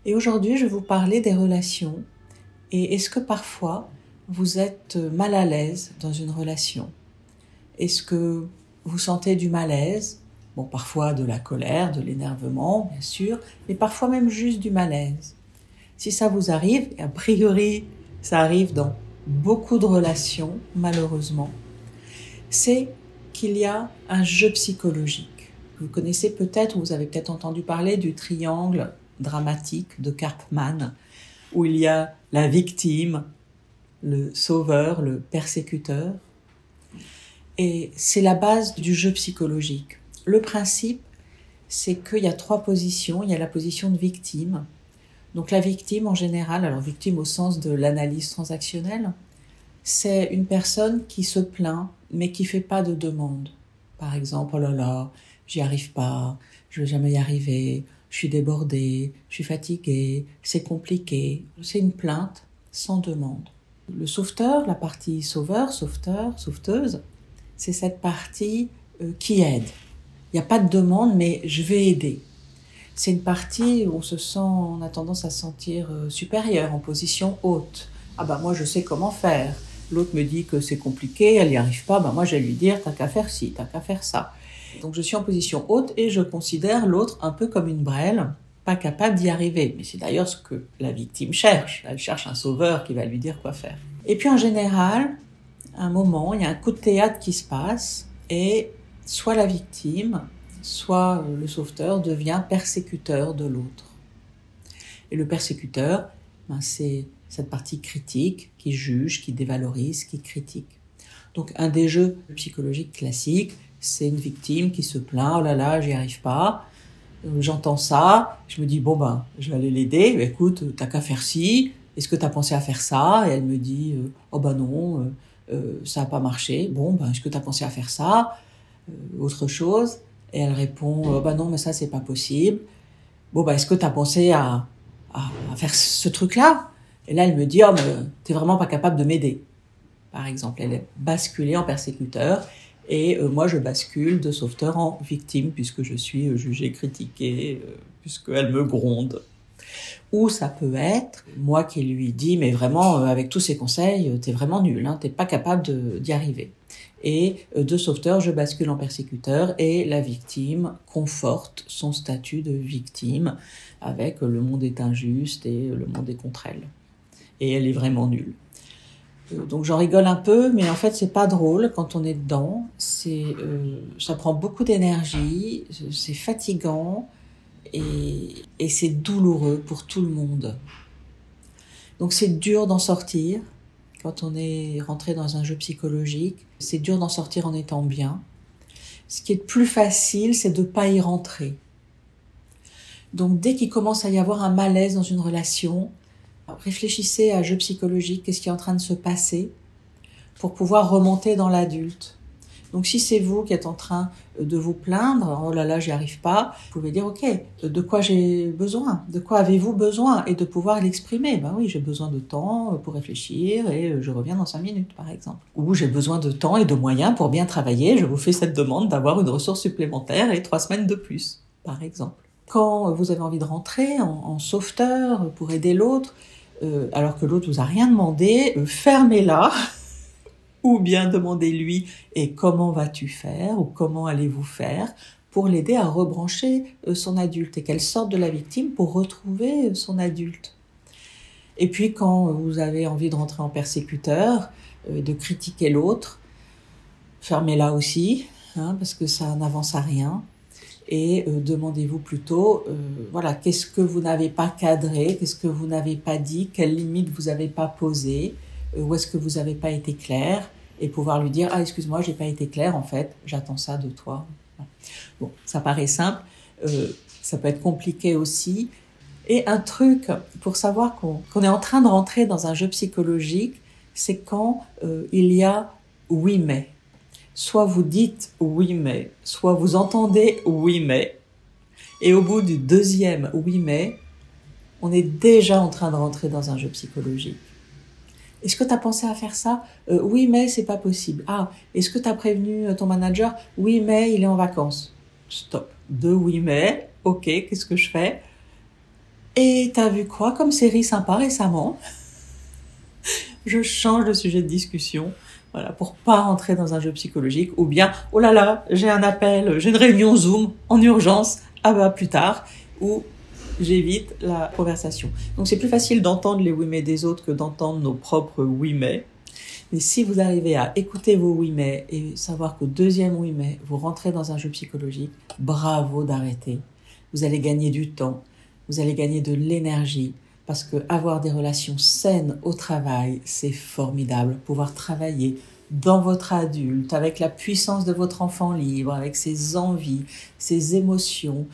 Et aujourd'hui, je vais vous parler des relations. Et est-ce que parfois, vous êtes mal à l'aise dans une relation? Est-ce que vous sentez du malaise? Bon, parfois de la colère, de l'énervement, bien sûr, mais parfois même juste du malaise. Si ça vous arrive, et a priori, ça arrive dans beaucoup de relations, malheureusement, c'est qu'il y a un jeu psychologique. Vous connaissez peut-être, ou vous avez peut-être entendu parler du triangle dramatique de Karpman, où il y a la victime, le sauveur, le persécuteur. Et c'est la base du jeu psychologique. Le principe, c'est qu'il y a 3 positions. Il y a la position de victime. Donc la victime en général, alors victime au sens de l'analyse transactionnelle, c'est une personne qui se plaint, mais qui ne fait pas de demande. Par exemple, oh là là, j'y arrive pas, je ne vais jamais y arriver, je suis débordée, je suis fatiguée, c'est compliqué. C'est une plainte sans demande. Le sauveteur, la partie sauveur, sauveteur, sauveteuse, c'est cette partie qui aide. Il n'y a pas de demande, mais je vais aider. C'est une partie où on a tendance à se sentir supérieur, en position haute. Ah ben moi je sais comment faire. L'autre me dit que c'est compliqué, elle n'y arrive pas, ben moi je vais lui dire t'as qu'à faire ci, t'as qu'à faire ça. Donc je suis en position haute et je considère l'autre un peu comme une brêle, pas capable d'y arriver. Mais c'est d'ailleurs ce que la victime cherche. Elle cherche un sauveur qui va lui dire quoi faire. Et puis en général, à un moment, il y a un coup de théâtre qui se passe et soit la victime, soit le sauveteur devient persécuteur de l'autre. Et le persécuteur, c'est cette partie critique qui juge, qui dévalorise, qui critique. Donc un des jeux psychologiques classiques, c'est une victime qui se plaint, oh là là, j'y arrive pas. J'entends ça, je me dis bon ben, je vais aller l'aider. Écoute, t'as qu'à faire ci. Est-ce que t'as pensé à faire ça? Et elle me dit oh ben non, ça n'a pas marché. Bon ben, est-ce que t'as pensé à faire ça? Autre chose? Et elle répond oh ben non, mais ça c'est pas possible. Bon ben, est-ce que t'as pensé à faire ce truc-là? Et là elle me dit oh mais t'es vraiment pas capable de m'aider. Par exemple, elle est basculée en persécuteur. Et moi, je bascule de sauveteur en victime, puisque je suis jugée, critiquée, puisqu'elle me gronde. Ou ça peut être moi qui lui dis, mais vraiment, avec tous ces conseils, t'es vraiment nul, hein, t'es pas capable d'y arriver. Et de sauveteur, je bascule en persécuteur, et la victime conforte son statut de victime, avec le monde est injuste et le monde est contre elle. Et elle est vraiment nulle. Donc j'en rigole un peu, mais en fait c'est pas drôle quand on est dedans. Ça prend beaucoup d'énergie, c'est fatigant et c'est douloureux pour tout le monde. Donc c'est dur d'en sortir quand on est rentré dans un jeu psychologique. C'est dur d'en sortir en étant bien. Ce qui est plus facile, c'est de ne pas y rentrer. Donc dès qu'il commence à y avoir un malaise dans une relation, réfléchissez à jeu psychologique, qu'est-ce qui est en train de se passer pour pouvoir remonter dans l'adulte. Donc si c'est vous qui êtes en train de vous plaindre, oh là là, j'y arrive pas, vous pouvez dire ok, de quoi j'ai besoin? De quoi avez-vous besoin? Et de pouvoir l'exprimer. Ben oui, j'ai besoin de temps pour réfléchir et je reviens dans 5 minutes par exemple. Ou j'ai besoin de temps et de moyens pour bien travailler, je vous fais cette demande d'avoir une ressource supplémentaire et 3 semaines de plus, par exemple. Quand vous avez envie de rentrer en sauveteur pour aider l'autre, alors que l'autre vous a rien demandé, fermez-la, ou bien demandez-lui et comment vas-tu faire ou comment allez-vous faire pour l'aider à rebrancher son adulte et qu'elle sorte de la victime pour retrouver son adulte. Et puis quand vous avez envie de rentrer en persécuteur, de critiquer l'autre, fermez-la aussi, hein, parce que ça n'avance à rien. Et demandez-vous plutôt, voilà, qu'est-ce que vous n'avez pas cadré, qu'est-ce que vous n'avez pas dit, quelles limites vous n'avez pas posées, où est-ce que vous n'avez pas été clair, et pouvoir lui dire, ah excuse-moi, j'ai pas été clair en fait, j'attends ça de toi. Bon, ça paraît simple, ça peut être compliqué aussi. Et un truc pour savoir qu'on est en train de rentrer dans un jeu psychologique, c'est quand il y a oui mais. Soit vous dites oui mais, soit vous entendez oui mais, et au bout du 2e oui mais, on est déjà en train de rentrer dans un jeu psychologique. Est-ce que tu as pensé à faire ça? Oui mais c'est pas possible. Ah, est-ce que tu as prévenu ton manager? Oui mais il est en vacances. Stop. 2 oui mais, ok, qu'est-ce que je fais? Et t'as vu quoi comme série sympa récemment? Je change de sujet de discussion, voilà, pour pas rentrer dans un jeu psychologique, ou bien, oh là là, j'ai un appel, j'ai une réunion Zoom en urgence, ah bah plus tard, ou j'évite la conversation. Donc c'est plus facile d'entendre les oui mais des autres que d'entendre nos propres oui mais. Mais si vous arrivez à écouter vos oui mais et savoir qu'au deuxième oui mais, vous rentrez dans un jeu psychologique, bravo d'arrêter. Vous allez gagner du temps, vous allez gagner de l'énergie, parce que avoir des relations saines au travail, c'est formidable. Pouvoir travailler dans votre adulte, avec la puissance de votre enfant libre, avec ses envies, ses émotions,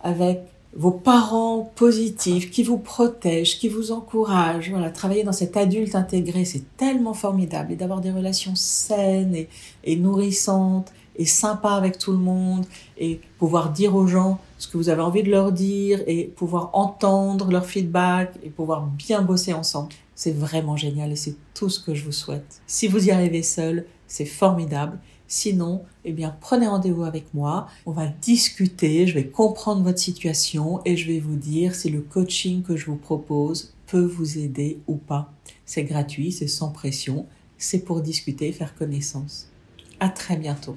avec vos parents positifs qui vous protègent, qui vous encouragent. Voilà, travailler dans cet adulte intégré, c'est tellement formidable. Et d'avoir des relations saines et nourrissantes et sympas avec tout le monde, et pouvoir dire aux gens ce que vous avez envie de leur dire, et pouvoir entendre leur feedback, et pouvoir bien bosser ensemble. C'est vraiment génial et c'est tout ce que je vous souhaite. Si vous y arrivez seul, c'est formidable. Sinon, eh bien, prenez rendez-vous avec moi. On va discuter, je vais comprendre votre situation et je vais vous dire si le coaching que je vous propose peut vous aider ou pas. C'est gratuit, c'est sans pression, c'est pour discuter, faire connaissance. À très bientôt.